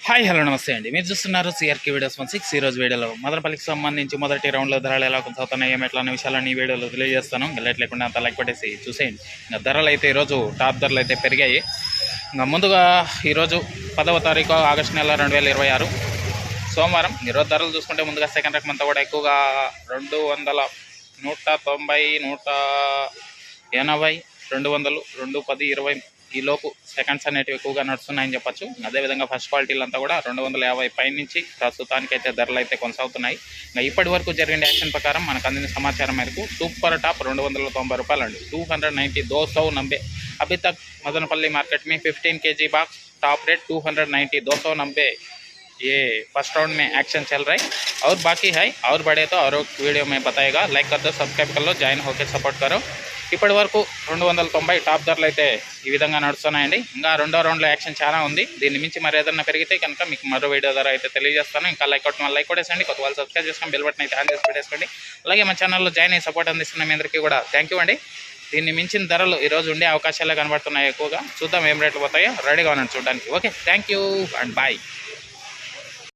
Hi hello నమస్తే అండి. మీరు చూస్తున్నారు సిఆర్కే వీడియోస్ 16. ఈ రోజు వీడియోలో మదనపల్లికి సంబంధించి మొదటి రౌండ్లో ధరలు ఎలా కొనసాగుతున్నాయి, ఎట్లా అనే విషయాలను ఈ వీడియోలో తెలియజేస్తాను. ఇంకా లేట్ లేకుండా అంత లైక్ పెట్టేసి చూసేయండి. ఇంకా ధరలు అయితే ఈరోజు టాప్ ధరలు అయితే పెరిగాయి. ఇంకా ముందుగా ఈరోజు 10వ తారీఖు ఆగస్టు నెల 2026 సోమవారం. ఈరోజు ధరలు చూసుకుంటే ముందుగా సెకండ్ రకం అంతా కూడా ఎక్కువగా 200, 190, 180, 200, 210, 20 ఈ లోపు సెకండ్స్ అనేటివి ఎక్కువగా నడుస్తున్నాయని చెప్పచ్చు. అదేవిధంగా ఫస్ట్ క్వాలిటీలు అంతా కూడా 250 పై నుంచి ప్రస్తుతానికైతే ధరలు అయితే కొనసాగుతున్నాయి. ఇంకా ఇప్పటి వరకు జరిగిన యాక్షన్ ప్రకారం మనకు అందిన సమాచారం మేరకు సూపర్ టాప్ 290 రూపాయలు అండి. 290, 290 अभी तक मदनपल्ली मार्केट में 15 kg बॉक्स टॉप रेट 290, 290 ये फर्स्ट राउंड में एक्शन चल रहा है और बाकी है और बड़े तो और वीडियो में बताएगा. लाइक कर दो, सब्सक्राइब कर लो, జాయిన్ होकर సపోర్ట్ करो. ఇప్పటి వరకు 290 టాప్ ధరలు అయితే ఈ విధంగా నడుస్తున్నాయండి. ఇంకా రెండో రౌండ్లో యాక్షన్ చాలా ఉంది. దీన్ని మించి మరి ఏదైనా పెరిగితే కనుక మీకు మరో వీడియో ద్వారా అయితే తెలియజేస్తాను. ఇంకా లైక్ కొట్టిన లైక్ కొట్టేసండి, కొత్త వాళ్ళు సబ్స్క్రైబ్ చేసుకొని బెల్ బటన్ అయితే ఆన్ చేసి పెట్టేసుకోండి. అలాగే మా ఛానల్లో జాయిన్ అయ్యి సపోర్ట్ అందిస్తున్న మీ అందరికీ కూడా థ్యాంక్ యూ అండి. దీన్ని మించిన ధరలు ఈరోజు ఉండే అవకాశాలే కనబడుతున్నాయి ఎక్కువగా. చూద్దాం ఏం రేట్లు పోతాయో, రెడీగా ఉన్నాను చూడడానికి. Okay, thank you and bye.